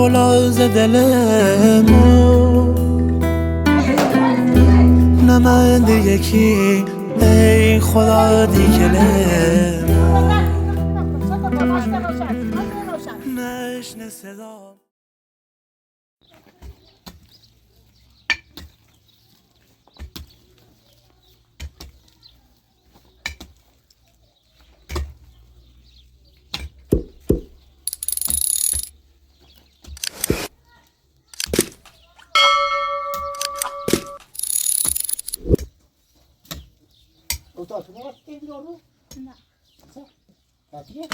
گلاز دلمو نه من دیگه کی ای خدا دیگه نشنه صدا Tu non attendi loro? No. Capire?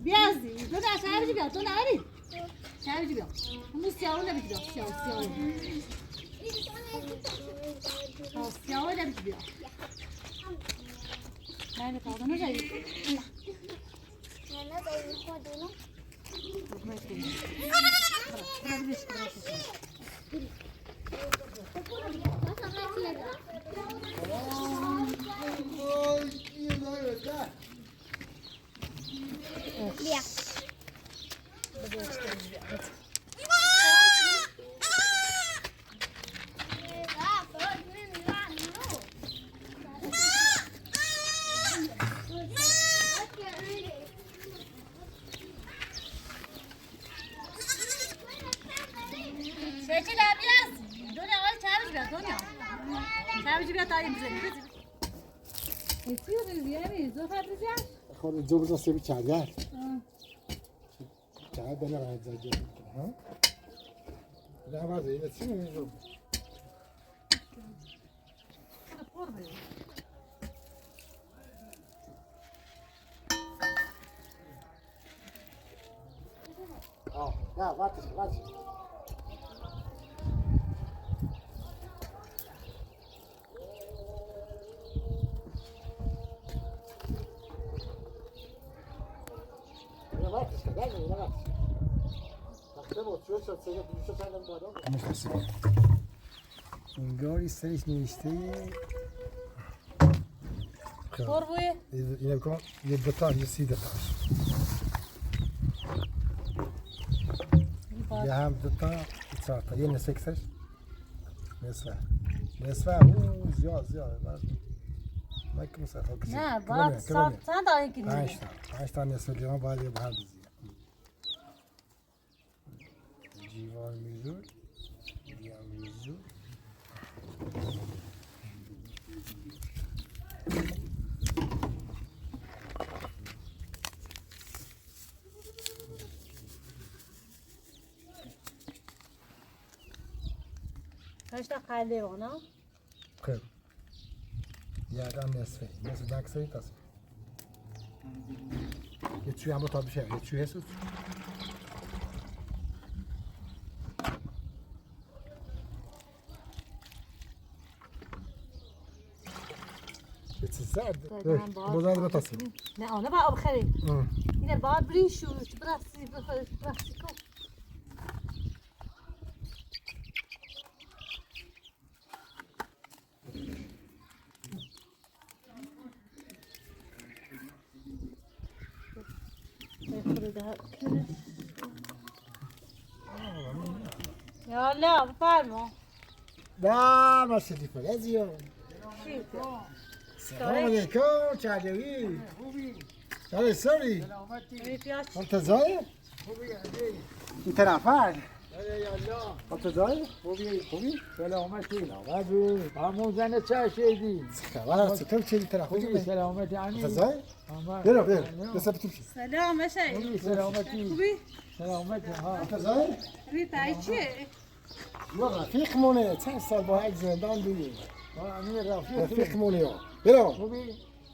بیازی دو تا شهر بیا تو نری شهر بیا همون سیاهو نمیگیرم سیاهو سیاهو نمیگیرم نه پادا نجایی نه دایی خودونو بیا خود جو بزن سیبی چرگر چرگر بله راحت زدی ها نه واسه اینه چی میگم نه وقتش انگاری سرش نوشته قربوی اینه بکن یه دوتاش یه 30 دوتاش یه هم دوتا 4 تا یه نسکسش نصفه زیاد ما که مثلا نه باید چند تا اینکی نیست 5 تا نصف لیوان باید یه بحر بزید جیوار میزور دیام میزور هشتا خاله اونا خیلی یه آدم نصفه دکسایی تاست یه چوی هم تا بشه یه چوی هست یه چیز زرد بازار رو تاست نه آنها با آب خرید اینه باید بریشو برسی کن یا الله بفرما لا ما شدی فلزیو سلام علیکم چادوی چادوی سری انت زای این طرفه انت زای خوبی سلامتی نوازو همون زن چه شدی خبر چطور چی طرف خوبی سلامتی انت عنی زای برو بس بتمشي سلام مشای خوبی سلامتی خوبی؟ سلامتی ها انت زای روی پای چیه؟ یا رفیق مونه چند سال با یک زندان دیگه امیر رفیق رفیق مونه یا برو خوبی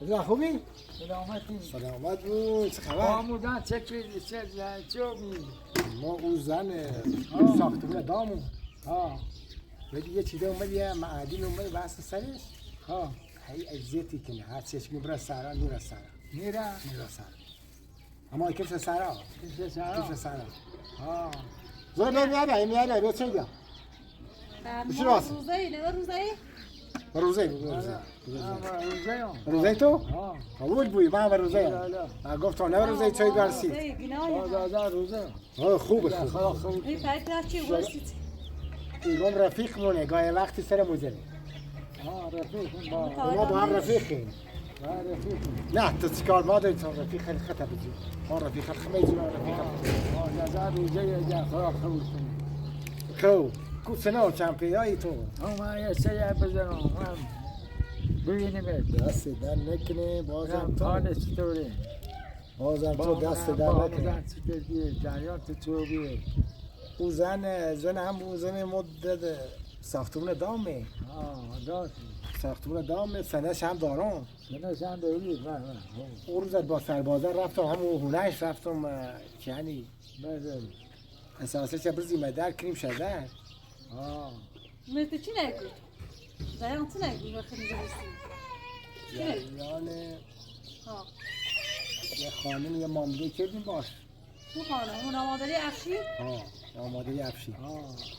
رضا خوبی سلامتی سلامت بود چه خبر همون زن چه چیزی چه می ما اون زن ساختمون دامون ها ولی یه چیزی اومد یه معادن اومد واسه سرش ها هی اجزیتی کنه هر چیش میبره سارا میره سارا میره میره سارا اما کیف سارا چه سارا کیف سارا ها زور میاره رو چه میگم چی راست؟ روزایی نه روزایی؟ روزه روزه روزه تو ها قبول بوی ما روزه لا ما گفت تو نه روزه چای برسی روزه خوبه روی پای تو چی ورسید؟ ایگم رفیق مونه گاهی وقتی سر موزه ها رفیق ما با هم رفیقیم رفیق نه تو چیکار ما داریم تو رفیق خیلی خطر بجی ما رفیق خمیزی ما رفیق ها روزه جا خراب خوب خو کوسنا چند پیایی تو هم یه سری بزنم هم ببینیم دست در نکنه بازم تو حال چطوره بازم تو دست در نکنه زن چطوریه جریان چطوریه او زن هم او زن مدد ساختمون دامه داشت ساختمون دامه سنش هم دارم سنش هم دارید او روز با سربازا رفتم همون هونهش رفتم یعنی بله اساسا چه برزی مدر کنیم شده مرد چی نگو؟ زیان چی نگو وقتی می‌رسی؟ یعنی ها یه خانم یه معامله کردیم باش تو خانم اون آماداری افشی؟ آماده افشی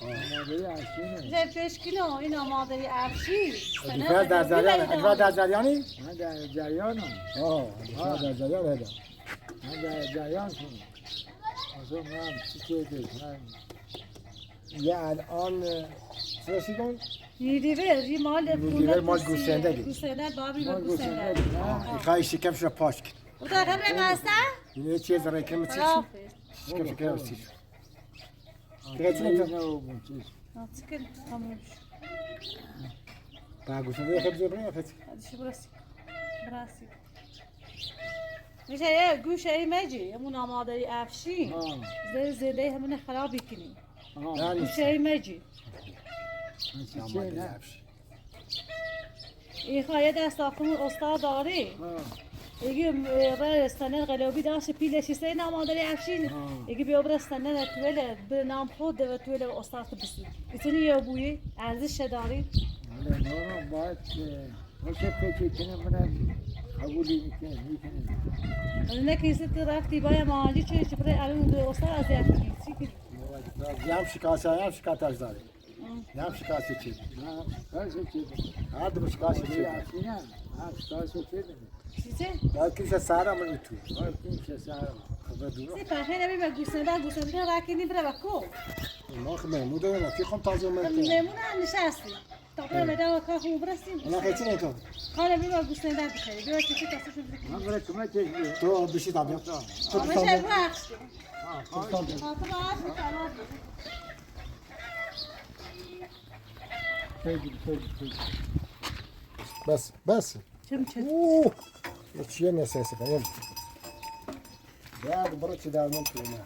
مادری عشقینه زب چشکینو این آماداری افشی دیگر در جریان اجرا در جریانی؟ من در جریانم اجرا در جریان هدا من در جریان کنم اصلا من چی چیزی من یه الان چرا کن؟ یه مال نیلیور مال گوسنده دی گوسنده بابی ما با گوسنده گوشنده خواهی شکمش رو پاش کن او تا قبل ماستا؟ این یه چیز را کنم چیز شکم شکم چیز چیکن خاموش با گوسنده خیلی زبره خیلی هادشی براسی میشه یه گوشه ای مجی همون آماداری افشی زده همون خرابی کنی گوشه ای مجی آماده افشی این خواهی دست آخمون استاد داری یکی برستانه قلبی داشت پیلشی سه نامادری افشین یکی بیا برستانه توله به نام خود و توله استاد بسی ایتونی یا بویی ارزش داری نه باید باشه فکر کنم من قبولی میکنم نه کسی تو رفتی باید مالی چه برای الان استاد از یکی چی کنی یم شکایت داره یم شکایت چی نه کارش چی هر دو شکایت چی نه کارش چی چیزه یا کیش سارا من تو کارش سارا خدا دور سی پخه نمی به گوسنده راکنی بره بکو ما خمه داریم رفیقم تازه اومد مهمون هم نشستی تا برای مدام و کار خوب برسیم اونا خیلی نه تو کار بی با گوسنده بخری بیا چی کسی شو بکنی من برای کمک چیزی تو بشی تابیا تو آمشه تابیا بخش تو تابیا تو باید میکنم خیلی بس چم چم اوه یه چیه نسیسه کنیم بعد برو چی درمون کنیم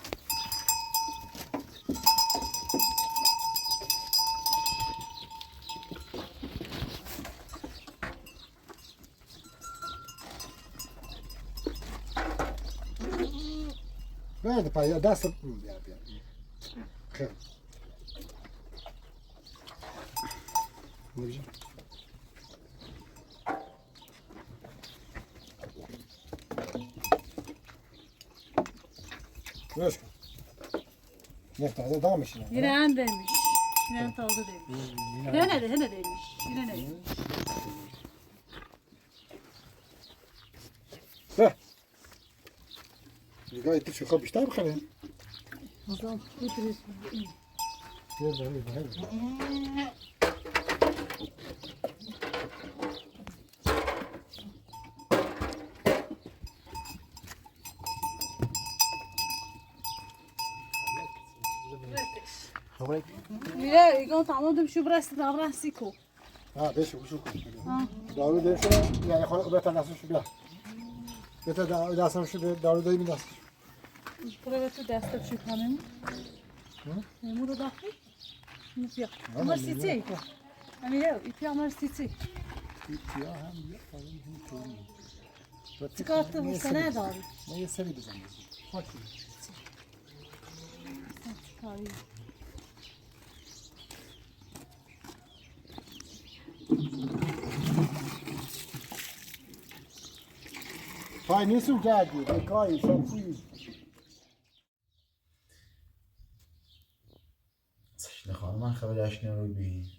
بعد پایا دست بیا خیلی نمیشه Başka. Ne taze daha mı şimdi? İran demiş. İran taze demiş. İran ne demiş? İran ne demiş? Heh. Bir gayet şu kapı işte bakın. O zaman götürürsün. Gel. میره ایگان تمام دم شو برست دارن سیکو ها بشو کن دارو دشو یعنی خود بهتر دستشو بیا بهتر دستشو به دارو دایی میدست برو تو دست بشو کنیم مو رو داخل بیا امر سیتی میره ایپی امر سیتی یا هم بیا چیکار تو حسنه داری من یه سری بزنم خاطی کاری پای نیستو کردی بکایی شاپوی سشن خانم من خبر اشنی رو بی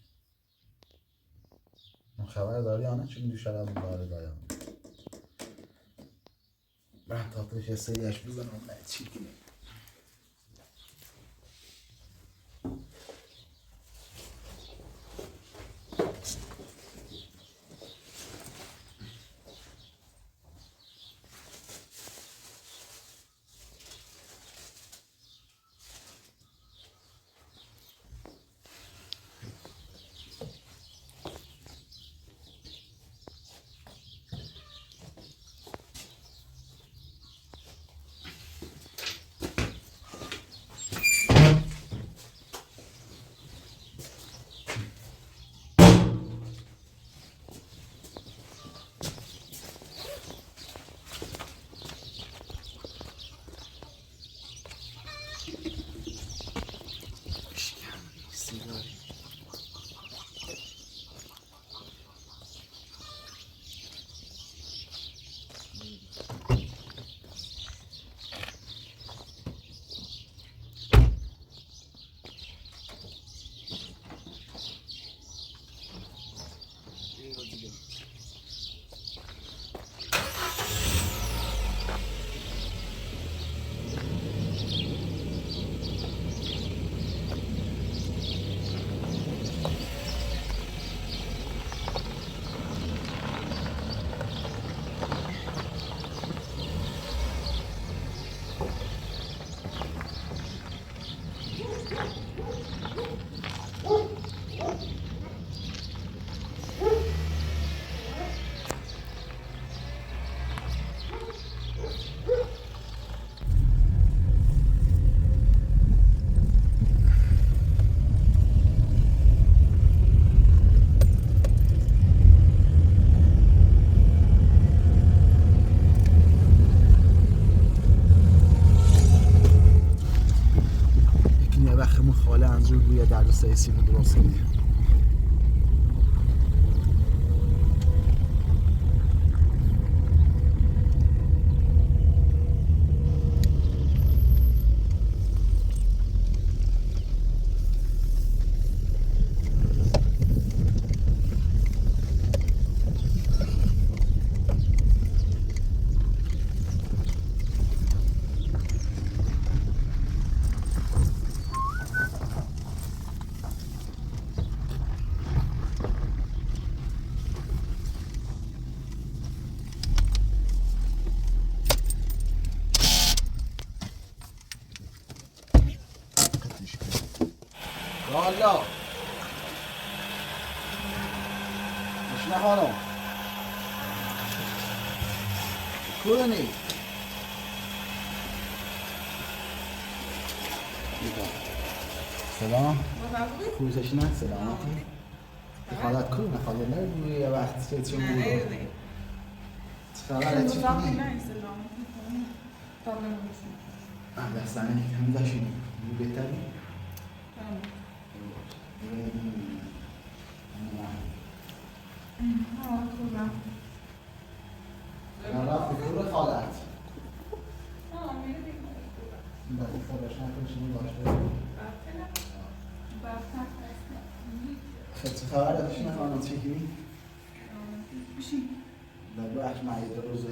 من خبر داری آنه چون دوشتر هم داره دایم من تا توش سریعش بزنم نه چی کنه سیاسی بود درست کنی والا مشنا خانم کونی سلام خوبیش نه سلامتی خالت کو نه خالت نه بوی یه وقت که چون بود خبره چی کنی؟ دستانه هم داشتیم بهتری؟ رفت بکور خالت این فرش نکنه شما داشته خیلی خبر داشتی نخواهنم چی کنی؟ در بخش معید روز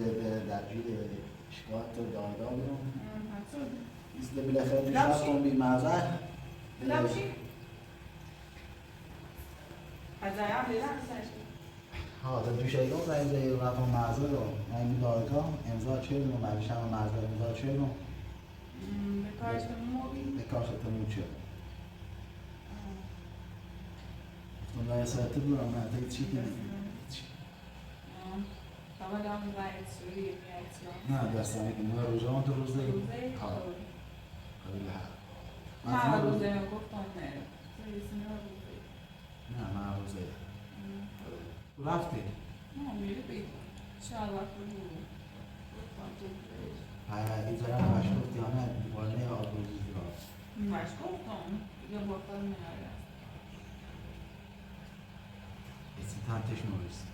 در جید شکایت دادا بیرون ایسته بالاخره دیشب کن بی معذر ها در جوشیگاه رای زیر رفع مرزه رو این دادگاه امضا 40 و مجلس هم مرزه امضا 40 به کارش تموم شد. والله ساعتی بود اما تا چی کنیم؟ نه دستانی که ما روزان تو روز دیگه ها قبل ها روزه گفتم نه من روزه رفتی؟ نه میره بید شاید وقت رو این طرف مشکوفتی همه دیوانه آبروزی را مشکوفتم دیگه بطل میاره ایسی تنتش نویست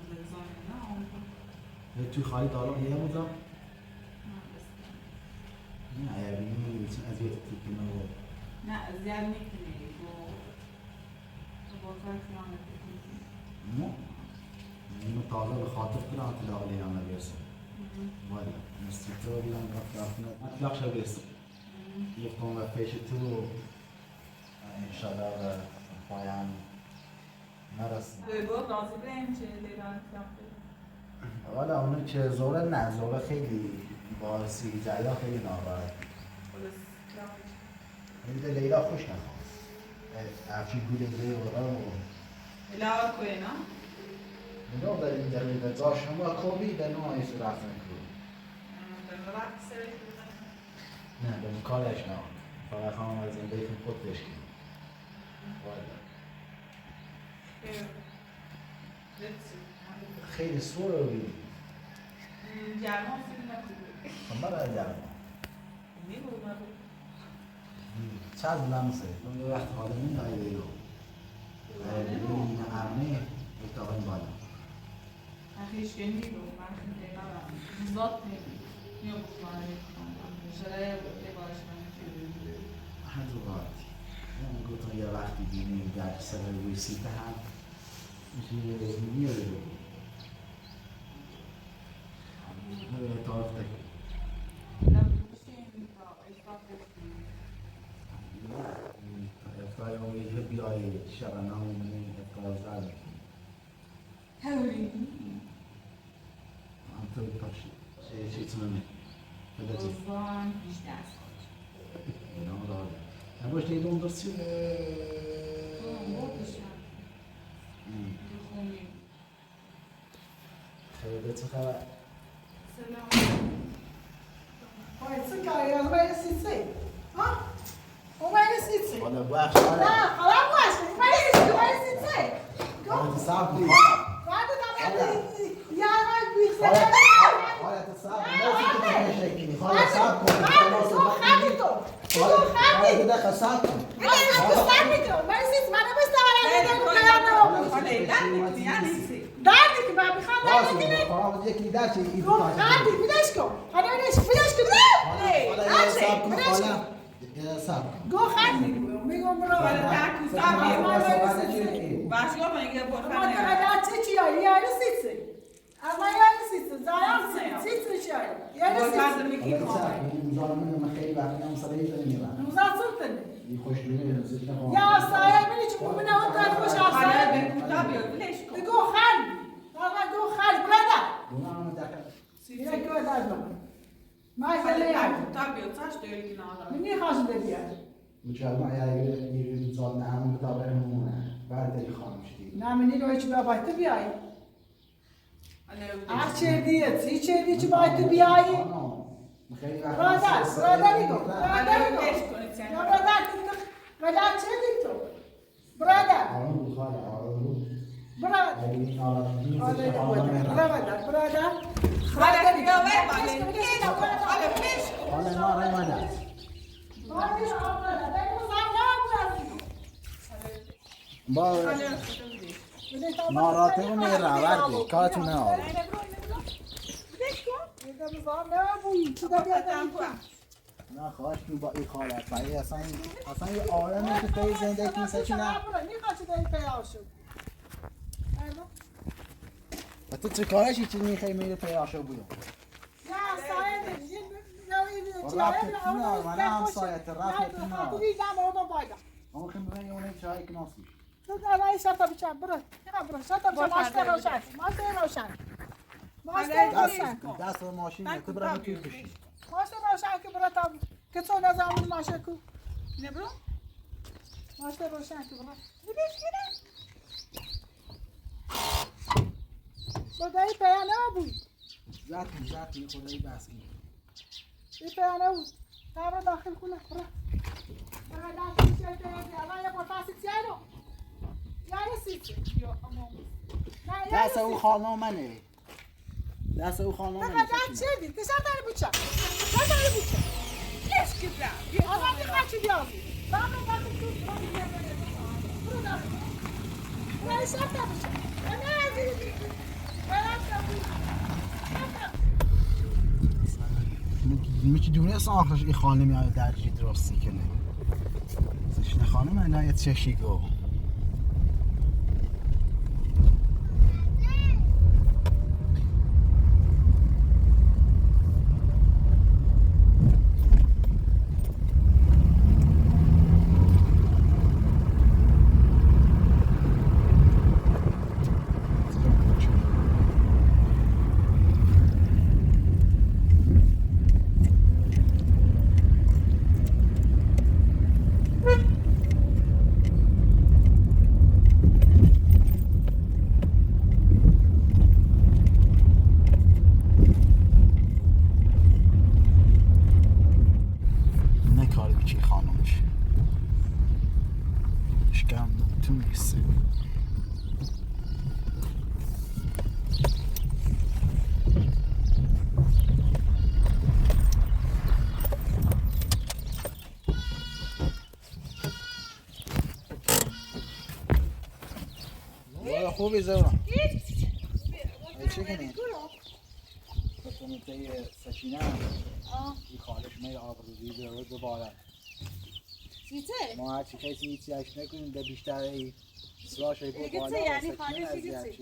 زمین نه اون توی خواهی دارم یه بودم؟ نه اگر بینی ایسی ازیت تیکی نو نه زیاد میکنی تو بطل کلامت بکنی نه اینو تازه به خاطر کنم اطلاق لینا نبیرسم والا مستطور بیان رفتن اطلاق شو بیرسم یکم و پیش تو انشالله و پایان نرسیم گفت راضی بریم چه لیران کلامت والا اونو که زوره نه زوره خیلی با سیری جریا خیلی ناراحت این لیلا خوش نخواه افشی گوله زیر ورا و علاوه کوی نه؟ نگاه در این دقیقه زا شما کوبی به نوع ایسو رفتن کرد در وقت سرش نه به کارش نه فقط خواهم از این بیتون خود تشکیم والا خیلی سور رو بیدیم جرمان فیلم نکنی خب برای جرمان میگو چه از لمسه اون یه وقت حالا این دایده رو این ارمه اتاقین بالا اخیش که میگو من دیگه نبرم ذات میگو میگو بکنم شرایه ببارش من هر دو قاعدی من گفتم یه وقتی بینیم در سر روی سیته هم میشه میاره رو نوی اتاق تکی افتای اوی یه بیایی شبنه همونی افتای زده هولی هم توی پاشی چی تونمی بده چی روزان بیشتر سال اینا داره نباش دیدون درستی خیلی چه خبر Pode ser, cara, ela vai assistir. Hã? Como vai assistir? حالا بخش حالا Não, fala a voz, como vai assistir? حالا تصاب کن Guarda da minha e ela vai vir. حالا تصاب کن نوزی که تو نشکی حالا تصاب کن Rápido, rápido. حالا بده خساب کن Rápido, vai assistir, mas não vai estar lá no canal. Dá-me que vai me falar. باشه خواهم یکی در چه ایدو Go, rápido, me deixa com. Olha, me deixa com. حالا یه حساب کن حالا یه حساب کن Go rápido, amigo, bro. Başka mı ilgili borç Ama kadar çekiyor, yani sitsin. Ama yani sitsin, zaten sitsin şey. Yani borç sitsin. hazırlık حالا yapma. تصاب کن مزارم من خیلی وقتی هم سر ایدو میرم Uzatsın. این خوش دونه زیده هم Ya saya beni hiç bu bina o kadar boş Hala alsaydı. ben kurtarmıyor. Bileş ko. Go hal. Ama go hal, burada. دونه هم دکر Ya gönder bana. Maşallah Hala ya. ben kurtarmıyor. Saç da öyle günah adam. Niye hazır dedi ya? مجرد یه زاد نهمون مطابق همونه بعد داری خانم شدی Namini lo hiç babaytı bir ay. Hala öyle. Ah çerdiye, si çerdiye hiç babaytı bir ay. خیلی وقت Brother, brother go. Hala Brother go. bileş ko. Sen. Ya brother tuttuk. Kadar çerdik to. Brother. آرام بود خاله آرام بود Brother. اگه این آرام بود Brother, brother. Hala ya ver bana. Bileş ko. Hala bileş ko. حالا ما رای مادر با ناراته و نیروردی کارتون نه آره نه خواهش تو با این خالت بایی اصلا یه آرمی که پی زنده کنسه چی نه و تو چه کارشی چی میخوای میره پی آشو بودم اما خیلی برای اونه چای کناسی تو الان شتا بچم برو برو شتا بچم ماشین روشن ماشین روشن دست به ماشین تو برای توی بشی ماشین روشن که برو تا که تو نزامون ماشین کو نه برو ماشین روشن که برو ببینش کنه خدایی پیانه بود زدی خدایی بس کن این پیانه بود تا برو داخل کنه برو داخل شده الان یه پاسی چیانو یعنی سیچه دست او خانم منه دست او خانم منه دست چه دی؟ تشار داری بچه کش که برم آقا که چی بیازی بابا داخل تو برو داخل برای شرطه بچه نه عزیزی میشه دونست آخرش این خانمی های درجی درستی کنه سشنه خانم اینا یه چشی گو خوبی زبا چه کنی؟ بکنی تایی سشینه این خالش میره آبروزی بیاره دوباره ما هرچی کسی هیچی اش نکنیم ده بیشتر ای سراش ای بود بالا یعنی خالش دیگه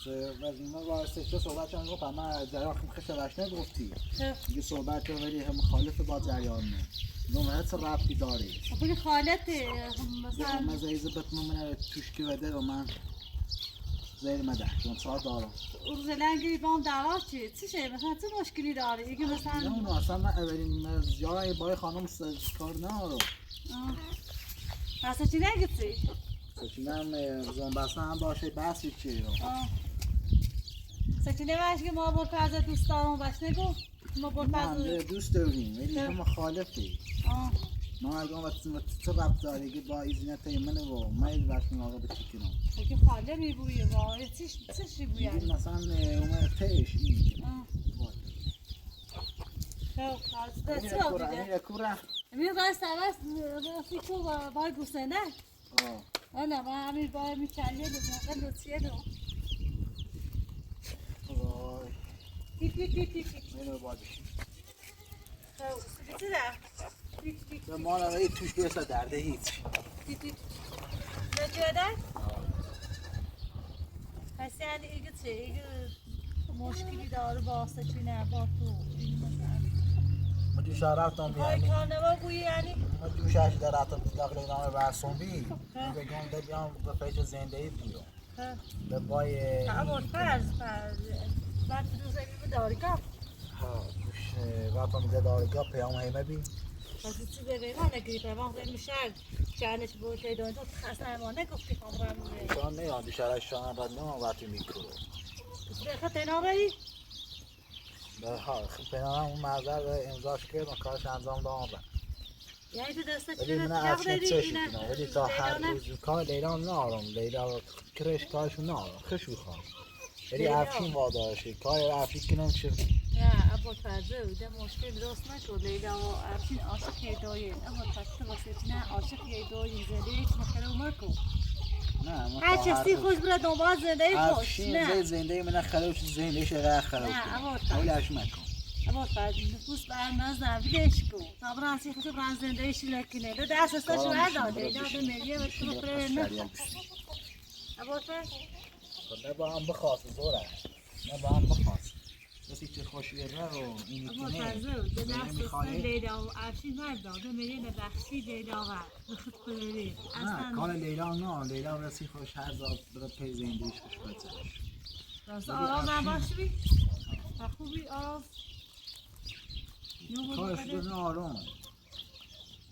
چی؟ ما با سشته صحبت هم گفت اما جریان خیلی وش نگفتی دیگه صحبت رو ولی هم مخالف با جریان نه نومه چه ربطی داری؟ خب خالته مثلا مزایز بتمنه توش که بده رو من زیر مده چون ساعت دارم اورزلنگی با هم دعوا چیه مثلا چه مشکلی داره دیگه مثلا نه اصلا من اولین زیارای بای خانم کار ندارم پس چی نگیتی؟ سچینم زن بسته هم باشه بسی چیه سچینه باشه که ما برپرز دوست دارم باش نگو ما برپرز دوست داریم ولی تو مخالفی ما اگه وقت چه ربط داری که با ایزینت منه و من این وقت آقا به چی کنم اگه خاله میبویه با چی بویه مثلا اومد تهش این خب دستی آبیده امیر قصد رفتی تو بای گوسنه نه ما امیر بای میچنیه دو موقع لطیه دو تیک اینو باید بشیم خب چی ده؟ ما نوعی توش برسه درده هیچ نجوده؟ پس یعنی ایگه چه؟ ایگه مشکلی داره با سچینه با تو ما جو شهر رفتم های کارنوا بویی یعنی؟ ما جو شهر شده رفتم تلاقی نامه برسون بی بگم ده بیام به پیش زنده ای بیام به بای عباد فرض بعد تو زمین به دارگاه توش رفتم ده دارگاه پیام همه بی پس چی به ریمان نگیری پیمان خیلی میشرد جانش بود شیدان تو خسته همانه گفتی خامرم شان نیان دو شهر شان را نمان وقتی میکرو بخط اینا رایی؟ ها پیام اون معذر رو امضاش کرد و کارش انجام دام رد یعنی تو دسته ولی چی من رو اصلا تجاب چشی داری؟ کنم ولی تا هر روز کار لیلان نارم لیلا کرش کارشون نارم خشو خواهم ولی افشین وادارشی کار افشین کنم چه نه عباد فرزه بوده مشکل درست نشد لیلا و افشین عاشق یدایی عباد فرزه واسه نه عاشق یدایی زنده هیچ مخیره اومد کن هر چیزی خوش برد دنبال زنده خوش افشین زنده من خلوش زنده شغل خلوش نه عباد اولیش مکن عباد فرزه نفوس بر نزد بیدش کن تا برانسی خود بران زنده ایشی لکنه دو دست استاشو برداده اینا دو ملیه و تو بپره نه عباد فرزه نه با هم بخواست زوره نه با هم بخواست کسی که خود خوشیره رو این اما کنه فرزه به نفس میخوای لیلا و افشین نداده میرین بخشی لیلا و بخد کنری نه کار لیلا نه لیلا رسی خوش هر زاد بره پی زندگیش خوش بچهش راست آراز هم باش بی و خوبی آراز کارش بدون آرام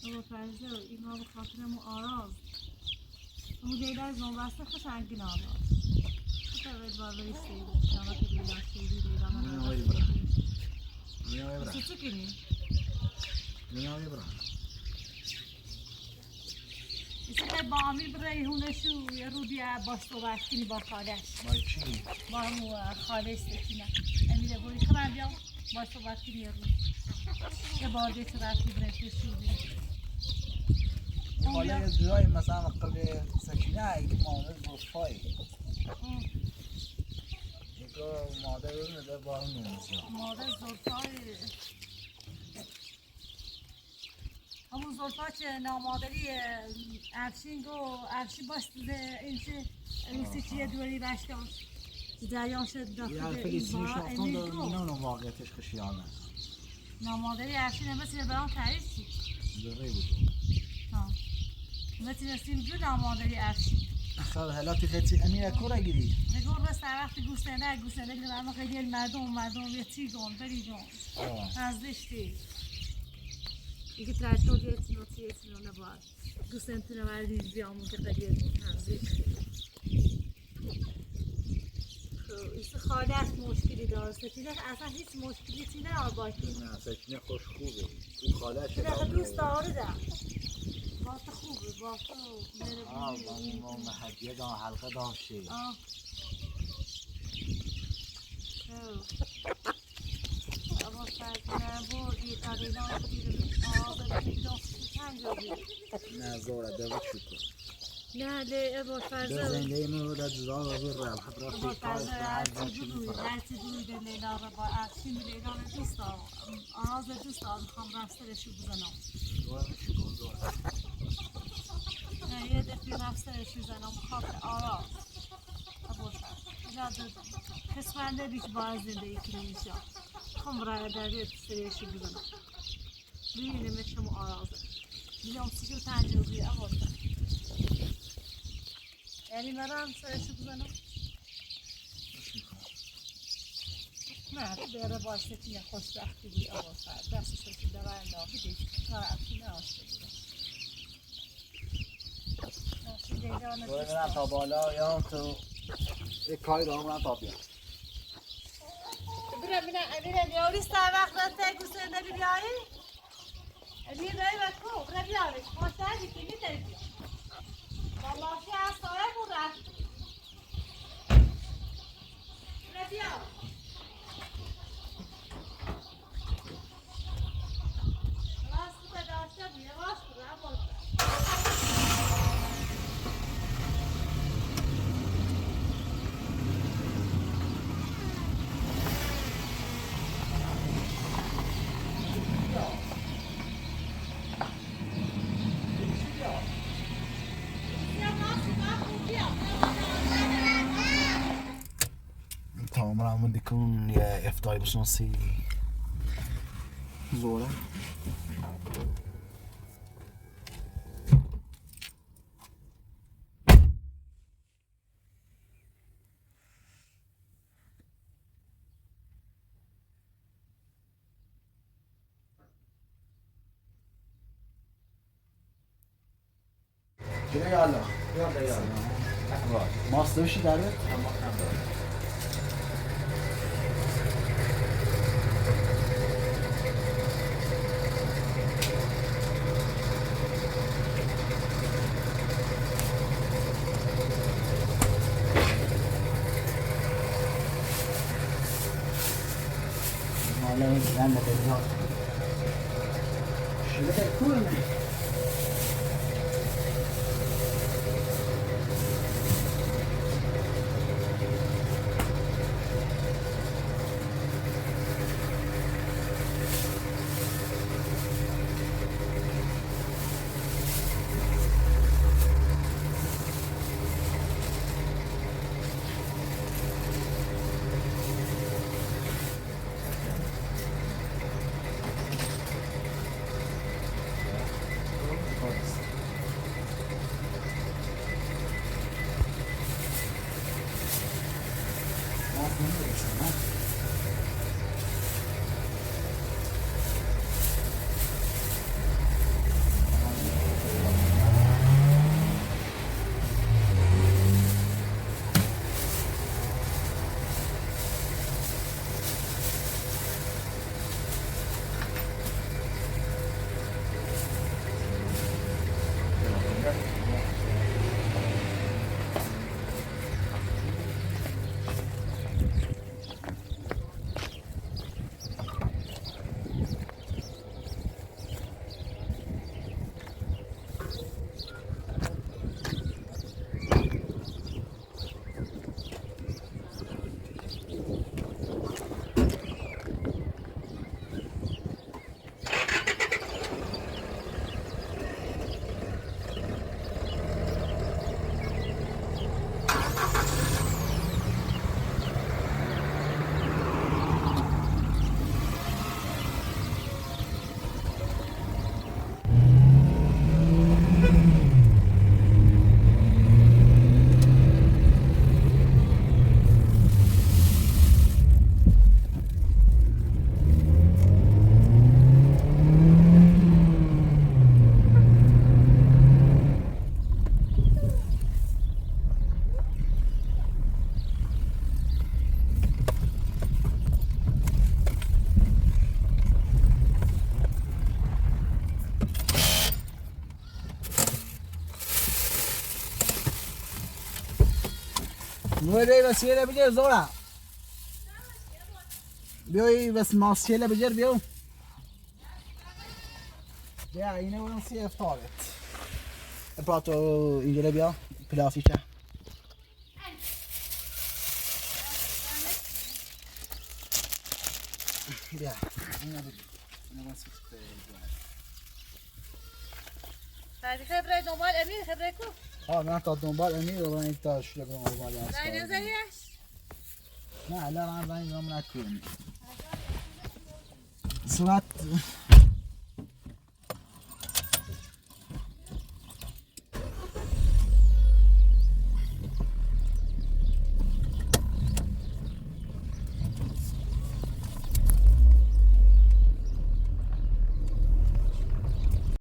اما فرزه این ما به خاطرمون آراز اما لیلا زنبسته خوش انگین آراز خطر بار بری سیدی شما که لیلا سیدی لیلا میام برم چه کنی؟ میام برم ایسه با امیر ریحونشو یه رو بیا باش صحبت کنی با خالش با چی؟ با همو خالش بکنه امیره بوری که من بیام باش صحبت کنی یه رو یه بارده چه رفتی برشته شودی حالا یه جایی مثلا قبل سکینه اگه مادر گفتایی یکا مادر رو نده با هم نمیزیم مادر زلفای همون زلفا که نامادری افشین گو افشین باش دیده این چه روسی چیه دوری بشتاش جریان شد یه داخل فلیسینی این با شافتان امیر داره گو اینو واقعیتش خشیانه نامادری افشین مثل برام تعریف چی؟ دقیقی بود مثل نسیم جو نامادری افشین خب هلاتی خیلی امیر کورا گیری نگو بس وقتی گوسنه که برام خیلی مردم یه چی گون بری جون ارزشتی دیگه ترتور یه چینو نباید گوسنه تونه وردی بیامون که قدیه جون ارزشتی خب ایسه خاله از مشکلی داره سکینه اصلا هیچ مشکلی چی نه آباتی نه سکینه خوش خوبه اون خاله که دقیقه دوست داره ده باست خوبه باست میره بودی با اون هدیه دان حلقه داشته اما فرزنه بردی قدیدان بودی آقا بودی داستی چند جا بودی نه زوره دوید شکر نه لی ابا به فرزنه زنده اینو در جزا رو بر خب ابا رفتی کار فرزنه هر هرچی دویده لیلا رو با افشین لیلا رو دوست دارم آراز دوست دارم میخوام رفترشو بزنم نه یه دفعه رفترشو بزنم خاطر آراز ابا فرزنه پسفنده بیش باید زندگی کنی میشه خم برای درگیر سریشو بزنم ببینیم مثل آرازه میگم سیشو تنجوزی ابا یعنی مرم سرشو بزنم نه تو بیاره باشه که خوشبختی بود ابا فرزنه دستشو که دوار انداختی دیگه کار افشی ناشته بودم برم تا بالا یا تو یک کاری دارم برم تا بیام بینم امیر بیاری سر وقت رسته گوسته نبی بیاری امیر رای بکو برم بیاری ماشتر دیگه میتری بیاری با ماشی از سایه بود رفت برم بیار راست بوده داشته بیه راست بوده هم tamam ramen dikun ya افتای بشناسی زوره چرا یالا یالا ماست بشی داره Malam dan betul. Sudah cool. بده وسیله بجر زورا بیایی بس ماسکیله بجر بیو بیا اینه اون سی افتارت پاتو اینجوری بیا پلاسیکه بیا اینه بس بعد خبره دنبال امیر خبره کو من تا دنبال امیر رو این تا شده به دنبال نه نظریش نه الان من نکنم صورت